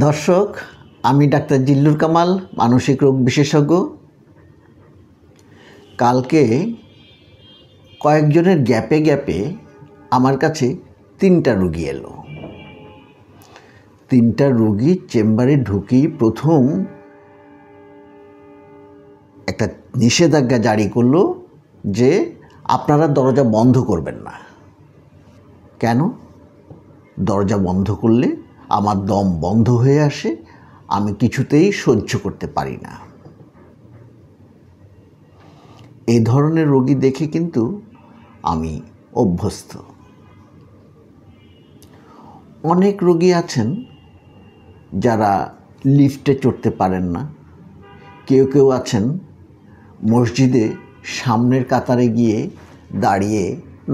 দর্শক, আমি ডাক্তার জিল্লুর কামাল, মানসিক রোগ বিশেষজ্ঞ। কালকে কয়েকজনের গ্যাপে গ্যাপে আমার কাছে 3টা রোগী এলো। 3টা রোগী চেম্বারে ঢুকেই প্রথম একটা নিষেধাজ্ঞা জারি করলো যে আপনারা দরজা বন্ধ করবেন না। কেন? দরজা বন্ধ করলে আমার দম বন্ধ হয়ে আসে, আমি কিছুতেই সহ্য করতে পারি না। এই ধরনের রোগী দেখে কিন্তু আমি অভ্যস্ত। অনেক রোগী আছেন যারা লিফটে চড়তে পারেন না। কেউ কেউ আছেন মসজিদে সামনের কাতারে গিয়ে দাঁড়িয়ে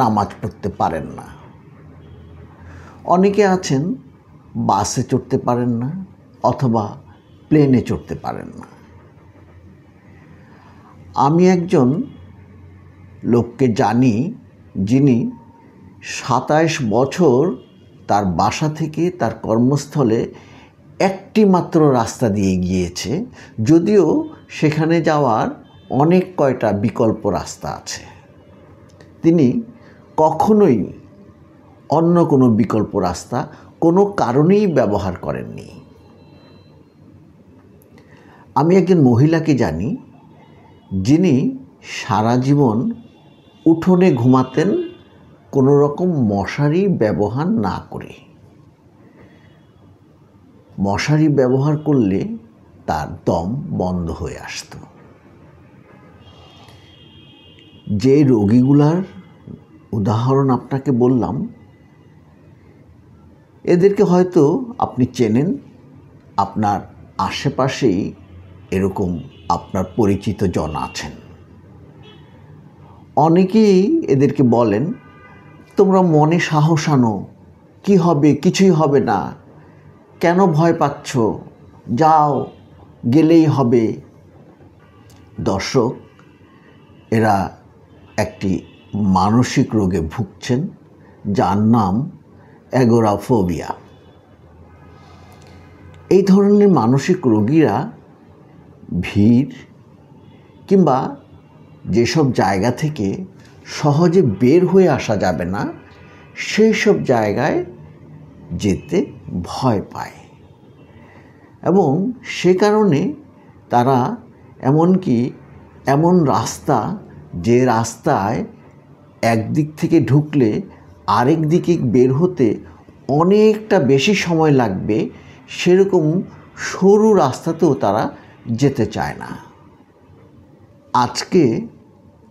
নামাজ পড়তে পারেন না। অনেকে আছেন বাসে চড়তে পারেন না অথবা প্লেনে চড়তে পারেন না। আমি একজন লোককে জানি যিনি 27 বছর তার বাসা থেকে তার কর্মস্থলে একটি মাত্র রাস্তা দিয়ে গিয়েছে, যদিও সেখানে যাওয়ার অনেক কয়টা বিকল্প রাস্তা আছে। তিনি কখনোই অন্য কোনো বিকল্প রাস্তা কোনো কারণেই ব্যবহার করেননি। আমি একজন মহিলাকে জানি যিনি সারা জীবন উঠোনে ঘুমাতেন কোনো রকম মশারি ব্যবহার না করে। মশারি ব্যবহার করলে তার দম বন্ধ হয়ে আসত। যে রোগীগুলার উদাহরণ আপনাকে বললাম, এদেরকে হয়তো আপনি চেনেন। আপনার আশেপাশেই এরকম আপনার পরিচিত জন আছেন। অনেকেই এদেরকে বলেন, তোমরা মনে সাহস আনো, কি হবে, কিছুই হবে না, কেন ভয় পাচ্ছ, যাও, গেলেই হবে। দর্শক, এরা একটি মানসিক রোগে ভুগছেন যার নাম অ্যাগোরাফোবিয়া। এই ধরনের মানসিক রোগীরা ভিড় কিংবা যেসব জায়গা থেকে সহজে বের হয়ে আসা যাবে না সেই সব জায়গায় যেতে ভয় পায়, এবং সে কারণে তারা এমনকি এমন রাস্তা, যে রাস্তায় একদিক থেকে ঢুকলে আরেক দিকে বের হতে অনেকটা বেশি সময় লাগবে, সেরকম সরু রাস্তাতেও তারা যেতে চায় না। আজকে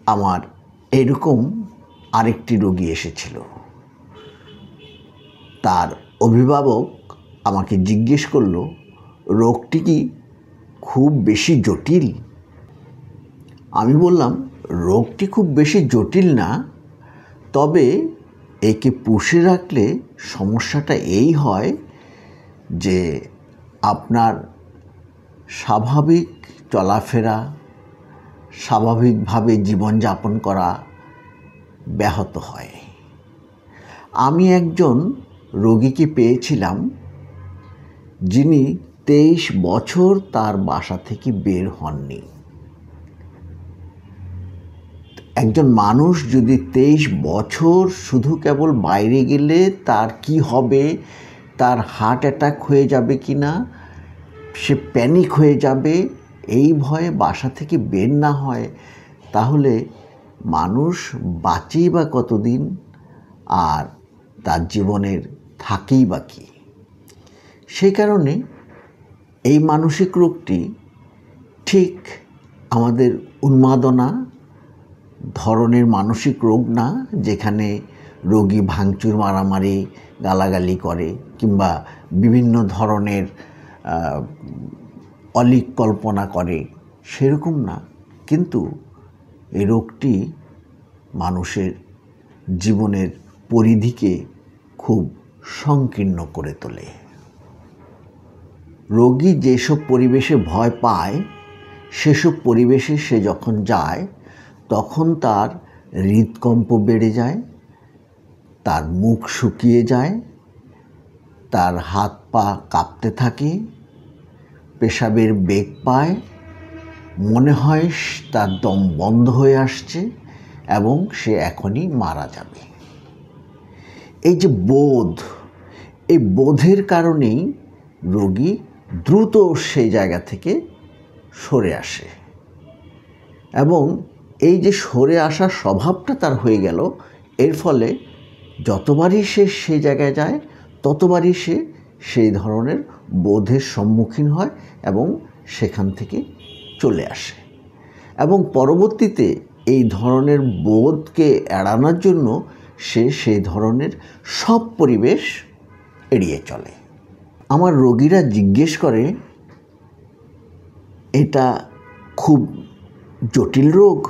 আমার এরকম আরেকটি রোগী এসেছিল। তার অভিভাবক আমাকে জিজ্ঞেস করলো, রোগটি কি খুব বেশি জটিল? আমি বললাম, রোগটি খুব বেশি জটিল না, তবে একে পুষে রাখলে সমস্যাটা এই হয় যে আপনার স্বাভাবিক চলাফেরা, স্বাভাবিকভাবে জীবনযাপন করা ব্যাহত হয়। আমি একজন রোগীকে পেয়েছিলাম যিনি 23 বছর তার বাসা থেকে বের হননি। একজন মানুষ যদি 23 বছর শুধু কেবল বাইরে গেলে তার কি হবে, তার হার্ট অ্যাটাক হয়ে যাবে কি না, সে প্যানিক হয়ে যাবে, এই ভয়ে বাসা থেকে বের না হয়, তাহলে মানুষ বাঁচেই বা কতদিন, আর তার জীবনের থাকেই বা কি? সেই কারণে এই মানসিক রোগটি ঠিক আমাদের উন্মাদনা ধরনের মানসিক রোগ না, যেখানে রোগী ভাঙচুর, মারামারি, গালাগালি করে কিংবা বিভিন্ন ধরনের অলীক কল্পনা করে, সেরকম না। কিন্তু এই রোগটি মানুষের জীবনের পরিধিকে খুব সংকীর্ণ করে তোলে। রোগী যেসব পরিবেশে ভয় পায়, সেসব পরিবেশে সে যখন যায় তখন তার হৃদকম্প বেড়ে যায়, তার মুখ শুকিয়ে যায়, তার হাত পা কাঁপতে থাকে, পেশাবের বেগ পায়, মনে হয় তার দম বন্ধ হয়ে আসছে এবং সে এখনই মারা যাবে। এই যে বোধ, এই বোধের কারণেই রোগী দ্রুত সেই জায়গা থেকে সরে আসে এবং এই যে সরে আসার স্বভাবটা তার হয়ে গেল, এর ফলে যতবারই সে সেই জায়গায় যায় ততবারই সে সেই ধরনের বোধের সম্মুখীন হয় এবং সেখান থেকে চলে আসে এবং পরবর্তীতে এই ধরনের বোধকে এড়ানোর জন্য সে সেই ধরনের সব পরিবেশ এড়িয়ে চলে। আমার রোগীরা জিজ্ঞেস করে, এটা খুব জটিল রোগ?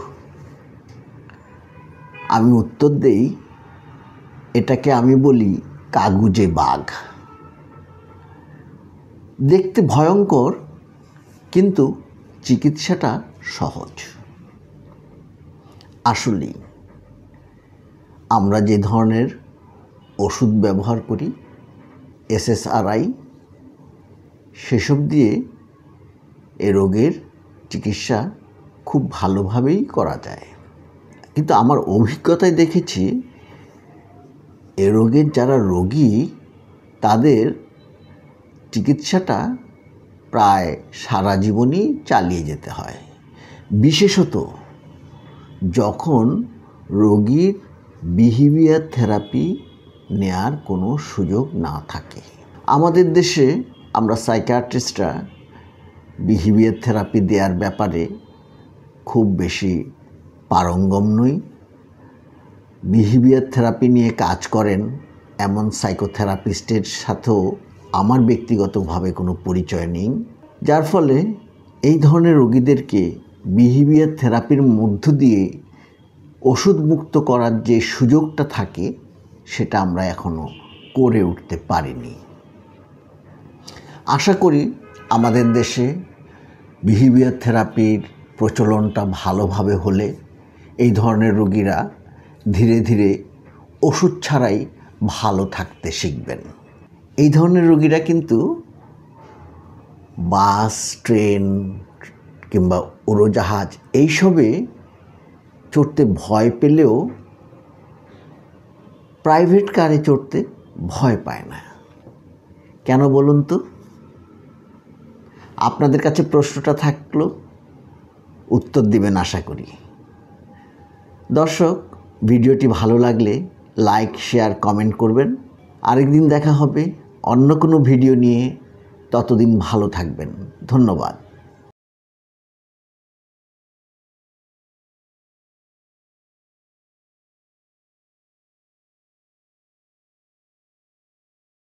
আমি উত্তর দেই, এটাকে আমি বলি কাগুজে বাঘ। দেখতে ভয়ঙ্কর, কিন্তু চিকিৎসাটা সহজ। আসলেই আমরা যে ধরনের ওষুধ ব্যবহার করি, SSRI, সেসব দিয়ে এ রোগের চিকিৎসা খুব ভালোভাবেই করা যায়। কিন্তু আমার অভিজ্ঞতায় দেখেছি এ রোগের যারা রোগী তাদের চিকিৎসাটা প্রায় সারা জীবনই চালিয়ে যেতে হয়, বিশেষত যখন রোগীর বিহেভিয়ার থেরাপি নেয়ার কোনো সুযোগ না থাকে। আমাদের দেশে আমরা সাইকিয়াট্রিস্টরা বিহেভিয়ার থেরাপি দেওয়ার ব্যাপারে খুব বেশি পারঙ্গম নই। বিহেভিয়ার থেরাপি নিয়ে কাজ করেন এমন সাইকোথেরাপিস্টের সাথেও আমার ব্যক্তিগতভাবে কোনো পরিচয় নেই, যার ফলে এই ধরনের রোগীদেরকে বিহেভিয়ার থেরাপির মধ্য দিয়ে ওষুধ মুক্ত করার যে সুযোগটা থাকে সেটা আমরা এখনও করে উঠতে পারিনি। আশা করি আমাদের দেশে বিহেভিয়ার থেরাপির প্রচলনটা ভালোভাবে হলে এই ধরনের রোগীরা ধীরে ধীরে ওষুধ ছাড়াই ভালো থাকতে শিখবেন। এই ধরনের রোগীরা কিন্তু বাস, ট্রেন কিংবা উড়োজাহাজ এইসবে চড়তে ভয় পেলেও প্রাইভেট কারে চড়তে ভয় পায় না। কেন বলুন তো? আপনাদের কাছে প্রশ্নটা থাকলো, উত্তর দিবেন আশা করি। দর্শক, ভিডিওটি ভালো লাগলে লাইক, শেয়ার, কমেন্ট করবেন। আরেকদিন দেখা হবে অন্য কোনো ভিডিও নিয়ে। ততদিন ভালো থাকবেন। ধন্যবাদ।